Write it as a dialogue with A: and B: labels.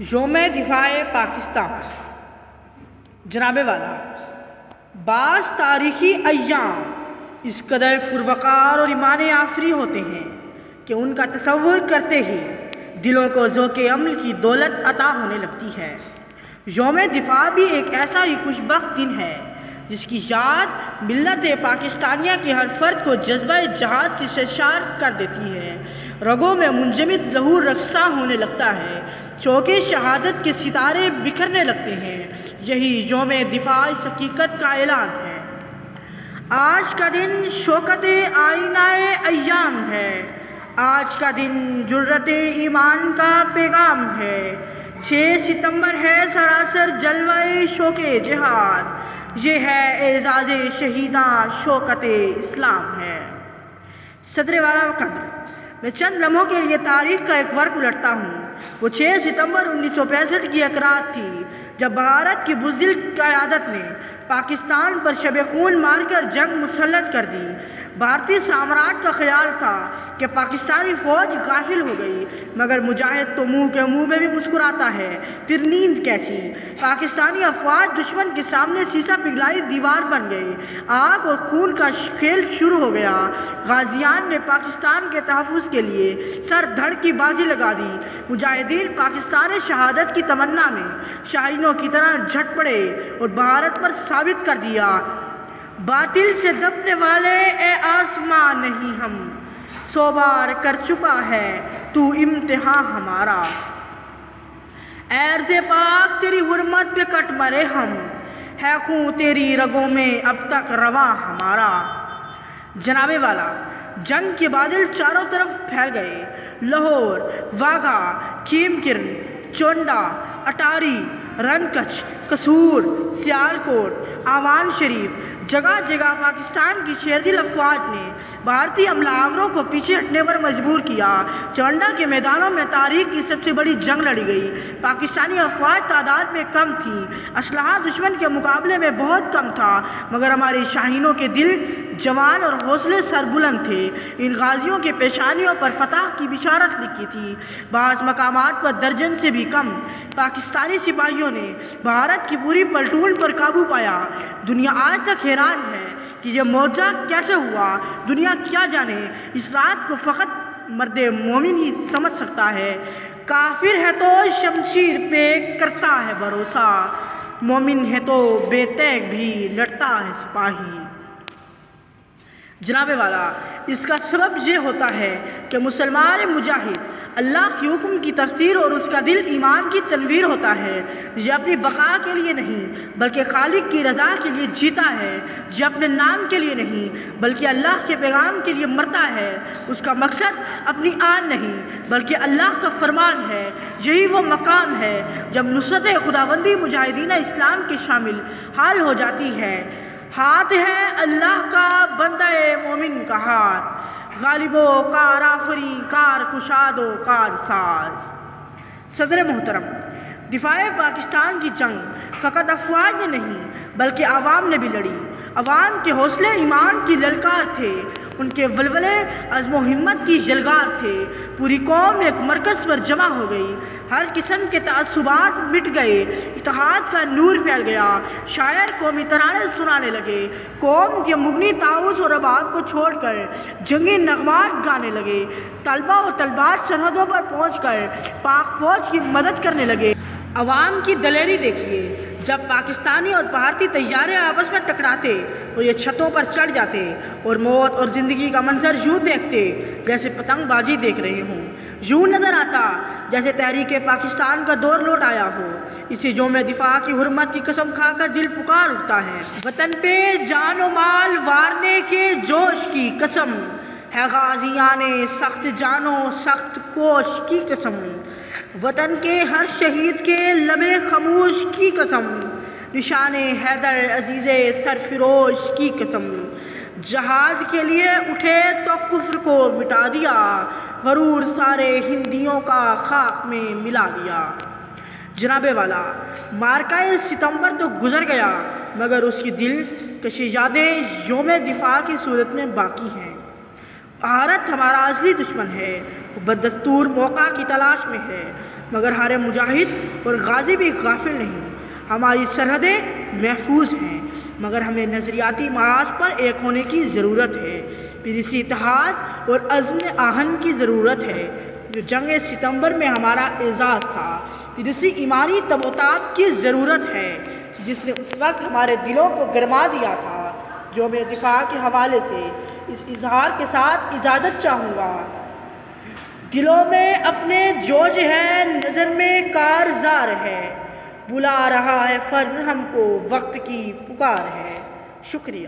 A: یوم دفاع پاکستان جناب والا، بعض تاریخی ایام اس قدر پروقار اور ایمان آفری ہوتے ہیں کہ ان کا تصور کرتے ہی دلوں کو ذوق عمل کی دولت عطا ہونے لگتی ہے۔ یوم دفاع بھی ایک ایسا ہی خوش بخت دن ہے جس کی یاد ملت پاکستانیہ کے ہر فرد کو جذبہ جہاد سے سرشار کر دیتی ہے۔ رگوں میں منجمد لہو رقصہ ہونے لگتا ہے، چوکے شہادت کے ستارے بکھرنے لگتے ہیں۔ یہی یوم دفاع اس حقیقت کا اعلان ہے۔ آج کا دن شوکت آئینہ ایام ہے، آج کا دن جرأت ایمان کا پیغام ہے۔ 6 ستمبر ہے سراسر جلوہ شوق جہاد، یہ ہے اعزاز شہیداں شوکت اسلام ہے۔ صدر والا وقت، میں چند لمحوں کے لیے تاریخ کا ایک ورق الٹتا ہوں۔ وہ 6 ستمبر 1965 کی ایک رات تھی جب بھارت کی بزدل قیادت نے پاکستان پر شب خون مار کر جنگ مسلط کر دی۔ بھارتی سامراٹ کا خیال تھا کہ پاکستانی فوج غافل ہو گئی، مگر مجاہد تو منہ کے منہ میں بھی مسکراتا ہے، پھر نیند کیسی؟ پاکستانی افواج دشمن کے سامنے سیسا پگھلائی دیوار بن گئی، آگ اور خون کا کھیل شروع ہو گیا۔ غازیان نے پاکستان کے تحفظ کے لیے سر دھڑ کی بازی لگا دی۔ مجاہدین پاکستان شہادت کی تمنا میں شاہینوں کی طرح جھٹ پڑے اور بھارت پر ثابت کر دیا، باطل سے دبنے والے اے آسمان نہیں ہم، 100 بار کر چکا ہے تو امتحان ہمارا۔ اے ارض پاک تیری حرمت پہ کٹ مرے ہم، ہے خون تیری رگوں میں اب تک رواں ہمارا۔ جناب والا، جنگ کے بادل چاروں طرف پھیل گئے۔ لاہور، واگھا، کھیم کرن، چونڈا، اٹاری، رنکچ، قصور، سیالکوٹ، آوان شریف، جگہ جگہ پاکستان کی شیردل افواج نے بھارتی حملہ آوروں کو پیچھے ہٹنے پر مجبور کیا۔ چونڈا کے میدانوں میں تاریخ کی سب سے بڑی جنگ لڑی گئی۔ پاکستانی افواج تعداد میں کم تھیں، اسلحہ دشمن کے مقابلے میں بہت کم تھا، مگر ہمارے شاہینوں کے دل جوان اور حوصلے سربلند تھے۔ ان غازیوں کے پیشانیوں پر فتح کی بشارت لکھی تھی۔ بعض مقامات پر درجن سے بھی کم پاکستانی سپاہیوں نے بھارت کی پوری پلٹون پر قابو پایا۔ دنیا آج تک حیران ہے کہ یہ معجزہ کیسے ہوا۔ دنیا کیا جانے، اس رات کو فقط مرد مومن ہی سمجھ سکتا ہے۔ کافر ہے تو شمشیر پہ کرتا ہے بھروسہ، مومن ہے تو بے تیغ بھی لڑتا ہے سپاہی۔ جناب والا، اس کا سبب یہ ہوتا ہے کہ مسلمان مجاہد اللہ کے حکم کی تفسیر اور اس کا دل ایمان کی تنویر ہوتا ہے۔ یہ اپنی بقا کے لیے نہیں بلکہ خالق کی رضا کے لیے جیتا ہے۔ یہ اپنے نام کے لیے نہیں بلکہ اللہ کے پیغام کے لیے مرتا ہے۔ اس کا مقصد اپنی آن نہیں بلکہ اللہ کا فرمان ہے۔ یہی وہ مقام ہے جب نصرت خداوندی مجاہدین اسلام کے شامل حال ہو جاتی ہے۔ ہاتھ ہے اللہ کا بندہ مومن کا ہاتھ، غالب و کار آفری، کار کشاد و کار ساز۔ صدر محترم، دفاع پاکستان کی جنگ فقط افواج نے نہیں بلکہ عوام نے بھی لڑی۔ عوام کے حوصلے ایمان کی للکار تھے، ان کے ولولے عزم و ہمت کی یلغار تھے۔ پوری قوم ایک مرکز پر جمع ہو گئی، ہر قسم کے تعصبات مٹ گئے، اتحاد کا نور پھیل گیا۔ شاعر قومی ترانے سنانے لگے، قوم کے مغنی طاؤس اور رباب کو چھوڑ کر جنگی نغمات گانے لگے۔ طلبہ و طالبات سرحدوں پر پہنچ کر پاک فوج کی مدد کرنے لگے۔ عوام کی دلیری دیکھیے، جب پاکستانی اور بھارتی طیارے آپس میں ٹکراتے تو یہ چھتوں پر چڑھ جاتے اور موت اور زندگی کا منظر یوں دیکھتے جیسے پتنگ بازی دیکھ رہے ہوں۔ یوں نظر آتا جیسے تحریک پاکستان کا دور لوٹ آیا ہو۔ اسی یوم دفاع کی حرمت کی قسم کھا کر دل پکار اٹھتا ہے۔ وطن پہ جان و مال وارنے کے جوش کی قسم ہے، غازیان سخت جانو سخت کوش کی قسم، وطن کے ہر شہید کے لب خموش کی قسم، نشان حیدر عزیز سرفروش کی قسم۔ جہاد کے لیے اٹھے تو کفر کو مٹا دیا، غرور سارے ہندیوں کا خاک میں ملا دیا۔ جناب والا، مارکہ ستمبر تو گزر گیا مگر اس کی دل کشی یادیں یوم دفاع کی صورت میں باقی ہیں۔ بھارت ہمارا اصلی دشمن ہے، وہ بدستور موقع کی تلاش میں ہے۔ مگر ہر مجاہد اور غازی بھی غافل نہیں۔ ہماری سرحدیں محفوظ ہیں مگر ہمیں نظریاتی محاذ پر ایک ہونے کی ضرورت ہے، پھر اسی اتحاد اور عزم آہن کی ضرورت ہے جو جنگ ستمبر میں ہمارا اعزاز تھا، پھر اسی ایمانی تبوتاب کی ضرورت ہے جس نے اس وقت ہمارے دلوں کو گرما دیا تھا، جو میں دفاع کے حوالے سے اس اظہار کے ساتھ اجازت چاہوں گا۔ دلوں میں اپنے جوش ہے، نظر میں کارزار ہے، بلا رہا ہے فرض ہم کو، وقت کی پکار ہے۔ شکریہ۔